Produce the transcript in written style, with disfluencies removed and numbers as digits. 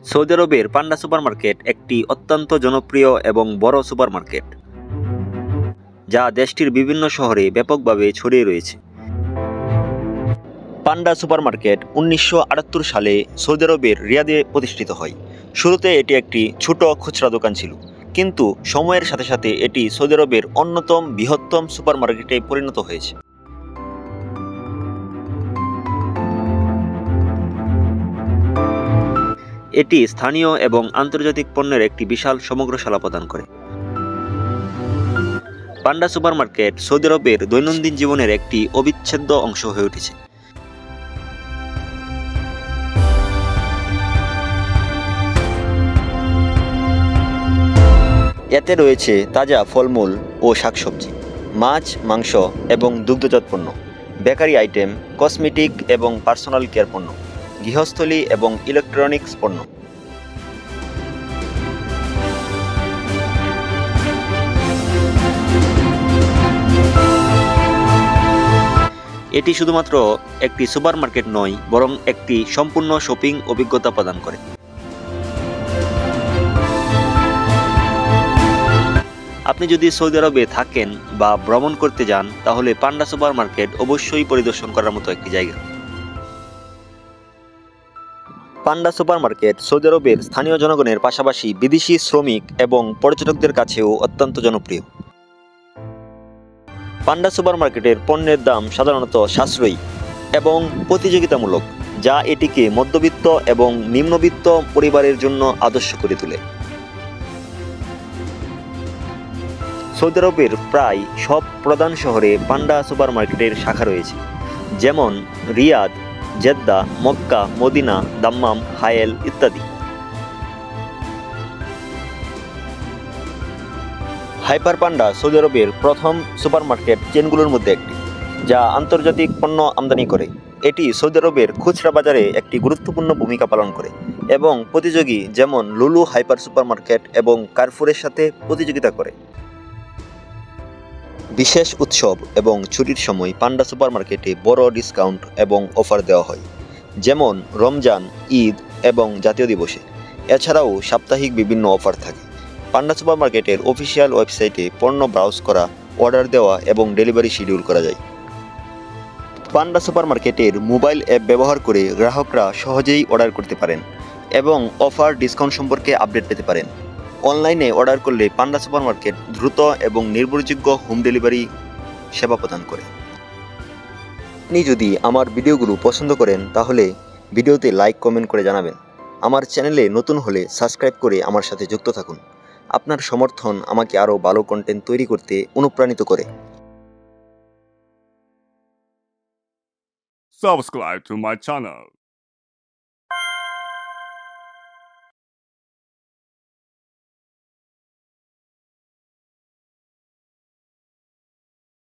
Saudi আরবের পান্ডা supermarket একটি অত্যন্ত জনপ্রিয় এবং বড় সুপারমার্কেট, যা দেশটির বিভিন্ন শহরে ব্যাপকভাবে ছড়িয়ে রয়েছে। পান্ডা সুপারমার্কেট 1978 সালে সৌদি আরবের রিয়াদে প্রতিষ্ঠিত হয়। শুরুতে এটি একটি ছোট খুচরা দোকান ছিল, কিন্তু সময়ের সাথে সাথে এটি সৌদি আরবের অন্যতম বৃহত্তম সুপারমার্কেটে পরিণত হয়েছে। এটি স্থানীয় এবং আন্তর্জাতিক পণ্যের একটি বিশাল সমগ্রশালা প্রদান করে। পান্ডা সুপারমার্কেট সৌদি আরবের দৈনন্দিন জীবনের একটি অবিচ্ছেদ্য অংশ হয়ে উঠেছে। এতে রয়েছে তাজা ফলমূল ও শাকসবজি, মাছ, মাংস এবং দুগ্ধজাত পণ্য, বেকারি আইটেম, কসমেটিক এবং পার্সোনাল কেয়ার পণ্য, গৃহস্থলী এবং ইলেকট্রনিক্স পণ্য। এটি শুধুমাত্র একটি সুপারমার্কেট নয়, বরং একটি সম্পূর্ণ শপিং অভিজ্ঞতা প্রদান করে। আপনি যদি সৌদি আরবে থাকেন বা ভ্রমণ করতে যান, তাহলে পান্ডা সুপারমার্কেট অবশ্যই পরিদর্শন করার মতো একটি জায়গা। পান্ডা সুপারমার্কেট সৌদি আরবের স্থানীয় জনগণের পাশাপাশি বিদেশি শ্রমিক এবং পর্যটকদের কাছেও অত্যন্ত জনপ্রিয়। পান্ডা সুপারমার্কেটের পণ্যের দাম সাধারণত সাশ্রয়ী এবং প্রতিযোগিতামূলক, যা এটিকে মধ্যবিত্ত এবং নিম্নবিত্ত পরিবারের জন্য আদর্শ করে তোলে। সৌদি আরবের প্রায় সব প্রধান শহরে পান্ডা সুপারমার্কেটের শাখা রয়েছে, যেমন রিয়াদ, জেদ্দা, মক্কা, মদিনা, দাম্মাম, হায়েল ইত্যাদি। হাইপার পান্ডা সৌদি আরবের প্রথম সুপারমার্কেট চেনগুলোর মধ্যে একটি, যা আন্তর্জাতিক পণ্য আমদানি করে। এটি সৌদি আরবের খুচরা বাজারে একটি গুরুত্বপূর্ণ ভূমিকা পালন করে এবং প্রতিযোগী যেমন লুলু হাইপার সুপারমার্কেট এবং কারফুরের সাথে প্রতিযোগিতা করে। বিশেষ উৎসব এবং ছুটির সময় পান্ডা সুপারমার্কেটে বড় ডিসকাউন্ট এবং অফার দেওয়া হয়, যেমন রমজান, ঈদ এবং জাতীয় দিবসে। এছাড়াও সাপ্তাহিক বিভিন্ন অফার থাকে। পান্ডা সুপারমার্কেটের অফিসিয়াল ওয়েবসাইটে পণ্য ব্রাউজ করা, অর্ডার দেওয়া এবং ডেলিভারি শিডিউল করা যায়। পান্ডা সুপারমার্কেটের মোবাইল অ্যাপ ব্যবহার করে গ্রাহকরা সহজেই অর্ডার করতে পারেন এবং অফার, ডিসকাউন্ট সম্পর্কে আপডেট পেতে পারেন। অনলাইনে অর্ডার করলে পান্ডা সুপারমার্কেট দ্রুত এবং নির্ভরযোগ্য হোম ডেলিভারি সেবা প্রদান করে। আপনি যদি আমার ভিডিওগুলো পছন্দ করেন, তাহলে ভিডিওতে লাইক, কমেন্ট করে জানাবেন। আমার চ্যানেলে নতুন হলে সাবস্ক্রাইব করে আমার সাথে যুক্ত থাকুন। আপনার সমর্থন আমাকে আরও ভালো কন্টেন্ট তৈরি করতে অনুপ্রাণিত করে। Subscribe to my channel.